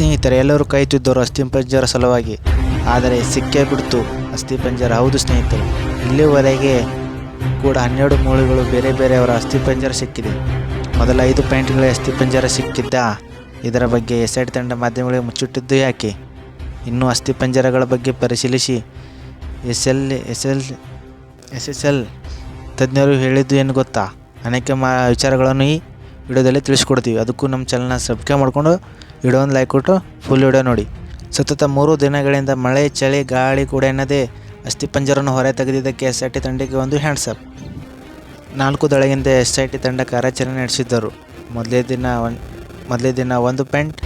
ಸ್ನೇಹಿತರೆ, ಎಲ್ಲರೂ ಕಾಯುತ್ತಿದ್ದರು ಅಸ್ಥಿಪಂಜರ ಸಲುವಾಗಿ. ಆದರೆ ಸಿಕ್ಕೇ ಬಿಡ್ತು ಅಸ್ಥಿಪಂಜರ. ಹೌದು ಸ್ನೇಹಿತರೆ, ಇಲ್ಲಿವರೆಗೆ ಕೂಡ 12 ಮೂಳೆಗಳು ಬೇರೆ ಬೇರೆಯವರ ಅಸ್ಥಿಪಂಜರ ಸಿಕ್ಕಿದೆ. ಮೊದಲ 5 ಪಾಯಿಂಟ್ಗಳೇ ಅಸ್ಥಿಪಂಜರ ಸಿಕ್ಕಿದ್ದ. ಇದರ ಬಗ್ಗೆ SIT ತಂಡ ಮಾಧ್ಯಮಗಳಿಗೆ ಮುಚ್ಚಿಟ್ಟಿದ್ದು ಯಾಕೆ? ಇನ್ನೂ ಅಸ್ಥಿಪಂಜರಗಳ ಬಗ್ಗೆ ಪರಿಶೀಲಿಸಿ SSL ತಜ್ಞರು ಹೇಳಿದ್ದು ಏನು ಗೊತ್ತಾ? ಅನೇಕ ವಿಚಾರಗಳನ್ನು ಈ ವಿಡಿಯೋದಲ್ಲಿ ತಿಳಿಸ್ಕೊಡ್ತೀವಿ. ಅದಕ್ಕೂ ನಮ್ಮ ಚಾನಲ್ನ ಸಬ್ಸ್ಕ್ರೈಬ್ ಮಾಡಿಕೊಂಡು ವಿಡಿಯೋನ ಲೈಕ್ ಕೊಟ್ಟು ಫುಲ್ ವಿಡಿಯೋ ನೋಡಿ. ಸತತ 3 ದಿನಗಳಿಂದ ಮಳೆ, ಚಳಿ, ಗಾಳಿ ಕೂಡ ಎನ್ನದೇ ಅಸ್ಥಿಪಂಜರವನ್ನು ಹೊರ ತೆಗೆದಿದ್ದಕ್ಕೆ SIT ತಂಡಕ್ಕೆ ಒಂದು ಹ್ಯಾಂಡ್ಸಪ್. 4 ದಳಗಿಂದ SIT ತಂಡ ಕಾರ್ಯಾಚರಣೆ ನಡೆಸಿದ್ದರು. ಮೊದಲೇ ದಿನ 1 ಪಾಯಿಂಟ್,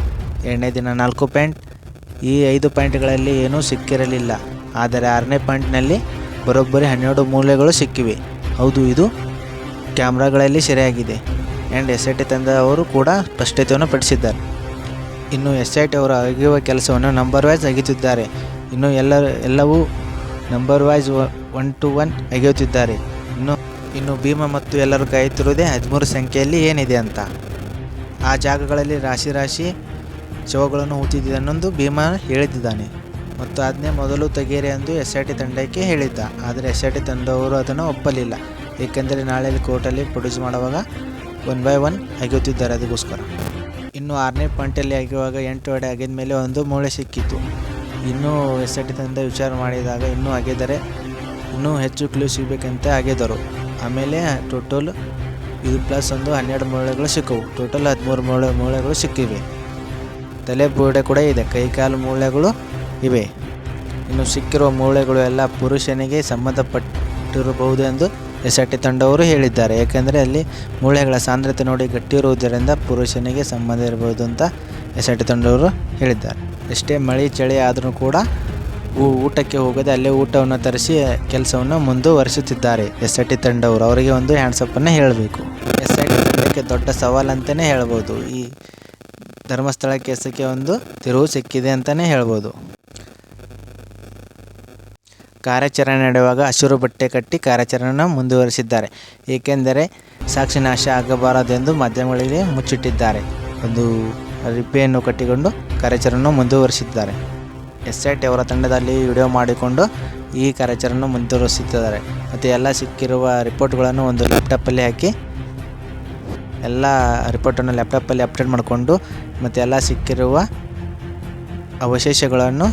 ಎರಡನೇ ದಿನ 4 ಪಾಯಿಂಟ್. ಈ 5 ಪಾಯಿಂಟ್ಗಳಲ್ಲಿ ಏನೂ ಸಿಕ್ಕಿರಲಿಲ್ಲ. ಆದರೆ 6ನೇ ಪಾಯಿಂಟ್ನಲ್ಲಿ ಬರೋಬ್ಬರಿ 12 ಮೂಲೆಗಳು ಸಿಕ್ಕಿವೆ. ಹೌದು, ಇದು ಕ್ಯಾಮ್ರಾಗಳಲ್ಲಿ ಸೆರೆಯಾಗಿದೆ. ಆ್ಯಂಡ್ SIT ತಂಡವರು ಕೂಡ ಸ್ಪಷ್ಟತೆಯನ್ನು ಪಡಿಸಿದ್ದಾರೆ. ಇನ್ನು SIT ಅವರು ಅಗೆಯುವ ಕೆಲಸವನ್ನು ನಂಬರ್ ವೈಸ್ ಅಗೆಯುತ್ತಿದ್ದಾರೆ. ಇನ್ನು ಎಲ್ಲವೂ ನಂಬರ್ ವೈಸ್ 1 to 1 ಅಗೆಯುತ್ತಿದ್ದಾರೆ. ಇನ್ನು ಭೀಮಾ ಮತ್ತು ಎಲ್ಲರೂ ಕಾಯುತ್ತಿರುವುದೇ 13 ಸಂಖ್ಯೆಯಲ್ಲಿ ಏನಿದೆ ಅಂತ. ಆ ಜಾಗಗಳಲ್ಲಿ ರಾಶಿ ಶವಗಳನ್ನು ಹೂತಿದ್ದನೆಂದು ಭೀಮಾ ಹೇಳಿದ್ದಾನೆ ಮತ್ತು ಅದನ್ನೇ ಮೊದಲು ತೆಗೆಯಿರಿ ಎಂದು SIT ತಂಡಕ್ಕೆ ಹೇಳಿದ್ದ. ಆದರೆ SIT ತಂಡವರು ಅದನ್ನು ಒಪ್ಪಲಿಲ್ಲ. ಏಕೆಂದರೆ ನಾಳೆ ಕೋರ್ಟಲ್ಲಿ ಪ್ರೊಡ್ಯೂಸ್ ಮಾಡುವಾಗ 1 by 1 ಅಗೆಯುತ್ತಿದ್ದಾರೆ. ಅದಕ್ಕೋಸ್ಕರ ಇನ್ನು 6ನೇ ಪಾಯಿಂಟಲ್ಲಿ ಅಗೆಯುವಾಗ 8 ಅಡಿ ಅಗೆದ ಮೇಲೆ 1 ಮೂಳೆ ಸಿಕ್ಕಿತ್ತು. ಇನ್ನೂ SIT ತಂಡ ವಿಚಾರ ಮಾಡಿದಾಗ ಇನ್ನೂ ಅಗೆದರೆ ಇನ್ನೂ ಹೆಚ್ಚು ಕ್ಲೂ ಸಿಗಬೇಕಂತ ಅಗೆದರು. ಆಮೇಲೆ ಟೋಟಲ್ ಇದು ಪ್ಲಸ್ 12 ಮೂಳೆಗಳು ಸಿಕ್ಕವು. ಟೋಟಲ್ 13 ಮೂಳೆಗಳು ಸಿಕ್ಕಿವೆ. ತಲೆ ಬುರುಡೆ ಕೂಡ ಇದೆ. ಕೈಕಾಲು ಮೂಳೆಗಳು ಇವೆ. ಇನ್ನು ಸಿಕ್ಕಿರುವ ಮೂಳೆಗಳು ಎಲ್ಲ ಪುರುಷನಿಗೆ ಸಂಬಂಧಪಟ್ಟಿರಬಹುದು ಎಂದು SIT ತಂಡವರು ಹೇಳಿದ್ದಾರೆ. ಏಕೆಂದರೆ ಅಲ್ಲಿ ಮೂಳೆಗಳ ಸಾಂದ್ರತೆ ನೋಡಿ ಗಟ್ಟಿ ಇರುವುದರಿಂದ ಪುರುಷನಿಗೆ ಸಂಬಂಧ ಇರಬಹುದು ಅಂತ SIT ತಂಡವರು ಹೇಳಿದ್ದಾರೆ. ಎಷ್ಟೇ ಮಳೆ ಚಳಿ ಆದರೂ ಕೂಡ ಊಟಕ್ಕೆ ಹೋಗದೆ ಅಲ್ಲೇ ಊಟವನ್ನು ತರಿಸಿ ಕೆಲಸವನ್ನು ಮುಂದುವರಿಸುತ್ತಿದ್ದಾರೆ SIT ತಂಡವರು. ಅವರಿಗೆ ಒಂದು ಹ್ಯಾಂಡ್ಸಪ್ಪನ್ನು ಹೇಳಬೇಕು. SIT ತಂಡಕ್ಕೆ ದೊಡ್ಡ ಸವಾಲಂತಲೇ ಹೇಳ್ಬೋದು. ಈ ಧರ್ಮಸ್ಥಳ ಕೇಸಕ್ಕೆ ಒಂದು ತಿರುವು ಸಿಕ್ಕಿದೆ ಅಂತಲೇ ಹೇಳ್ಬೋದು. ಕಾರ್ಯಾಚರಣೆ ನಡೆಯುವಾಗ ಹಸಿರು ಬಟ್ಟೆ ಕಟ್ಟಿ ಕಾರ್ಯಾಚರಣೆಯನ್ನು ಮುಂದುವರಿಸಿದ್ದಾರೆ. ಏಕೆಂದರೆ ಸಾಕ್ಷಿ ನಾಶ ಆಗಬಾರದೆಂದು ಮಾಧ್ಯಮಗಳಿಗೆ ಮುಚ್ಚಿಟ್ಟಿದ್ದಾರೆ. ಒಂದು ರಿಪ್ಪೆಯನ್ನು ಕಟ್ಟಿಕೊಂಡು ಕಾರ್ಯಾಚರಣೆಯನ್ನು ಮುಂದುವರಿಸಿದ್ದಾರೆ. SIT ಅವರ ತಂಡದಲ್ಲಿ ವಿಡಿಯೋ ಮಾಡಿಕೊಂಡು ಈ ಕಾರ್ಯಾಚರಣೆಯನ್ನು ಮುಂದುವರಿಸುತ್ತಿದ್ದಾರೆ. ಮತ್ತು ಎಲ್ಲ ಸಿಕ್ಕಿರುವ ರಿಪೋರ್ಟ್ಗಳನ್ನು ಒಂದು ಲ್ಯಾಪ್ಟಾಪಲ್ಲಿ ಹಾಕಿ ಎಲ್ಲ ರಿಪೋರ್ಟನ್ನು ಲ್ಯಾಪ್ಟಾಪಲ್ಲಿ ಅಪ್ಡೇಟ್ ಮಾಡಿಕೊಂಡು ಮತ್ತು ಎಲ್ಲ ಸಿಕ್ಕಿರುವ ಅವಶೇಷಗಳನ್ನು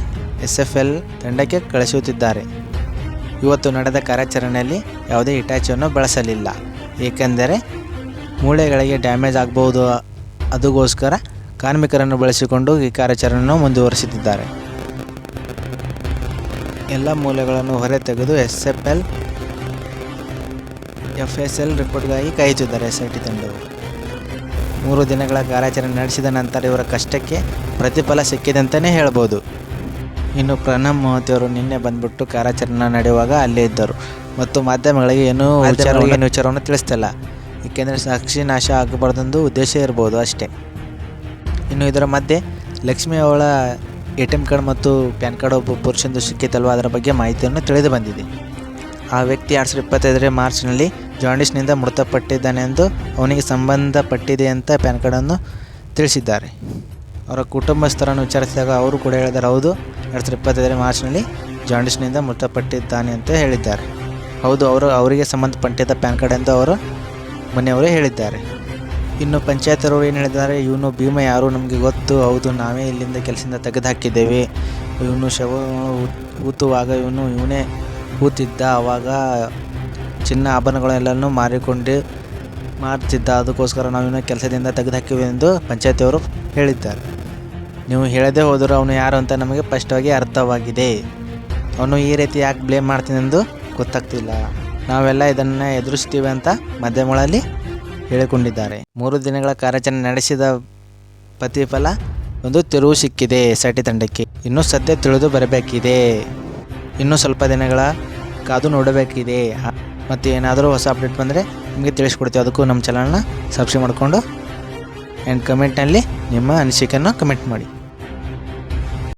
SFL ತಂಡಕ್ಕೆ ಕಳಿಸುತ್ತಿದ್ದಾರೆ. ಇವತ್ತು ನಡೆದ ಕಾರ್ಯಾಚರಣೆಯಲ್ಲಿ ಯಾವುದೇ ಹಿಟಾಚಿಯನ್ನು ಬಳಸಲಿಲ್ಲ. ಏಕೆಂದರೆ ಮೂಳೆಗಳಿಗೆ ಡ್ಯಾಮೇಜ್ ಆಗಬಹುದು. ಅದಕ್ಕೋಸ್ಕರ ಕಾರ್ಮಿಕರನ್ನು ಬಳಸಿಕೊಂಡು ಈ ಕಾರ್ಯಾಚರಣೆಯನ್ನು ಮುಂದುವರಿಸುತ್ತಿದ್ದಾರೆ. ಎಲ್ಲ ಮೂಳೆಗಳನ್ನು ಹೊರ ತೆಗೆದು FSL ರಿಪೋರ್ಟ್ಗಾಗಿ ಕಾಯುತ್ತಿದ್ದಾರೆ SIT ತಂಡವು. 3 ದಿನಗಳ ಕಾರ್ಯಾಚರಣೆ ನಡೆಸಿದ ನಂತರ ಇವರ ಕಷ್ಟಕ್ಕೆ ಪ್ರತಿಫಲ ಸಿಕ್ಕಿದೆ ಅಂತಲೇ ಹೇಳ್ಬೋದು. ಇನ್ನು ಪ್ರಣಬ್ ಮೊಹಂತಿಯವರು ನಿನ್ನೆ ಬಂದ್ಬಿಟ್ಟು ಕಾರ್ಯಾಚರಣೆ ನಡೆಯುವಾಗ ಅಲ್ಲೇ ಇದ್ದರು ಮತ್ತು ಮಾಧ್ಯಮಗಳಿಗೆ ಏನೂ ವಿಚಾರವನ್ನು ತಿಳಿಸ್ತಿಲ್ಲ. ಏಕೆಂದರೆ ಸಾಕ್ಷಿ ನಾಶ ಆಗಬಾರ್ದೆಂದು ಉದ್ದೇಶ ಇರ್ಬೋದು ಅಷ್ಟೇ. ಇನ್ನು ಇದರ ಮಧ್ಯೆ ಲಕ್ಷ್ಮಿ ಅವಳ ATM ಕಾರ್ಡ್ ಮತ್ತು ಪ್ಯಾನ್ ಕಾರ್ಡ್ ಒಬ್ಬ ಪುರುಷಂದು ಸಿಕ್ಕಿತಲ್ವ, ಅದರ ಬಗ್ಗೆ ಮಾಹಿತಿಯನ್ನು ತಿಳಿದು ಬಂದಿದೆ. ಆ ವ್ಯಕ್ತಿ 2025 ಮಾರ್ಚ್ನಲ್ಲಿ ಜಾಂಡೀಸ್ನಿಂದ ಮೃತಪಟ್ಟಿದ್ದಾನೆಂದು ಅವನಿಗೆ ಸಂಬಂಧಪಟ್ಟಿದೆ ಅಂತ ಪ್ಯಾನ್ ಕಾರ್ಡನ್ನು ತಿಳಿಸಿದ್ದಾರೆ. ಅವರ ಕುಟುಂಬಸ್ಥರನ್ನು ವಿಚಾರಿಸಿದಾಗ ಅವರು ಕೂಡ ಹೇಳಿದ್ದಾರೆ, ಹೌದು 2025 ಮಾರ್ಚ್ನಲ್ಲಿ ಜಾಂಡೀಸ್ನಿಂದ ಮೃತಪಟ್ಟಿದ್ದಾನೆ ಅಂತ ಹೇಳಿದ್ದಾರೆ. ಹೌದು, ಅವರಿಗೆ ಸಂಬಂಧಪಟ್ಟಿದ್ದ ಪ್ಯಾನ್ ಕಾರ್ಡ್ ಎಂದು ಅವರು ಮನೆಯವರೇ ಹೇಳಿದ್ದಾರೆ. ಇನ್ನು ಪಂಚಾಯತರವರು ಏನು ಹೇಳಿದ್ದಾರೆ, ಇವನು ಭೀಮಾ ಯಾರು ನಮಗೆ ಗೊತ್ತು. ಹೌದು, ನಾವೇ ಇಲ್ಲಿಂದ ಕೆಲಸದಿಂದ ತೆಗೆದು ಹಾಕಿದ್ದೇವೆ. ಇವನು ಶವ ಊತುವಾಗ ಇವನೇ ಕೂತಿದ್ದ. ಆವಾಗ ಚಿನ್ನ ಆಭರಣಗಳೆಲ್ಲನೂ ಮಾರ್ತಿದ್ದ. ಅದಕ್ಕೋಸ್ಕರ ನಾವು ಇವನು ಕೆಲಸದಿಂದ ತೆಗೆದುಹಾಕಿವೆ ಎಂದು ಪಂಚಾಯತಿಯವರು ಹೇಳಿದ್ದಾರೆ. ನೀವು ಹೇಳದೇ ಹೋದರೂ ಅವನು ಯಾರು ಅಂತ ನಮಗೆ ಸ್ಪಷ್ಟವಾಗಿ ಅರ್ಥವಾಗಿದೆ. ಅವನು ಈ ರೀತಿ ಯಾಕೆ ಬ್ಲೇಮ್ ಮಾಡ್ತೀನೆಂದು ಗೊತ್ತಾಗ್ತಿಲ್ಲ. ನಾವೆಲ್ಲ ಇದನ್ನು ಎದುರಿಸ್ತೀವಿ ಅಂತ ಮಾಧ್ಯಮಗಳಲ್ಲಿ ಹೇಳಿಕೊಂಡಿದ್ದಾರೆ. 3 ದಿನಗಳ ಕಾರ್ಯಾಚರಣೆ ನಡೆಸಿದ ಪ್ರತಿಫಲ ಒಂದು ತಿರುವು ಸಿಕ್ಕಿದೆ SIT ತಂಡಕ್ಕೆ. ಇನ್ನೂ ಸದ್ಯ ತಿಳಿದು ಬರಬೇಕಿದೆ. ಇನ್ನೂ ಸ್ವಲ್ಪ ದಿನಗಳ ಕಾದು ನೋಡಬೇಕಿದೆ. ಮತ್ತು ಏನಾದರೂ ಹೊಸ ಅಪ್ಡೇಟ್ ಬಂದರೆ ನಿಮಗೆ ತಿಳಿಸ್ಕೊಡ್ತೀವಿ. ಅದಕ್ಕೂ ನಮ್ಮ ಚಾನಲ್ನ ಸಬ್ಸ್ಕ್ರೈಬ್ ಮಾಡಿಕೊಂಡು ಆ್ಯಂಡ್ ಕಮೆಂಟ್ನಲ್ಲಿ ನಿಮ್ಮ ಅನಿಸಿಕೆಯನ್ನು ಕಮೆಂಟ್ ಮಾಡಿ.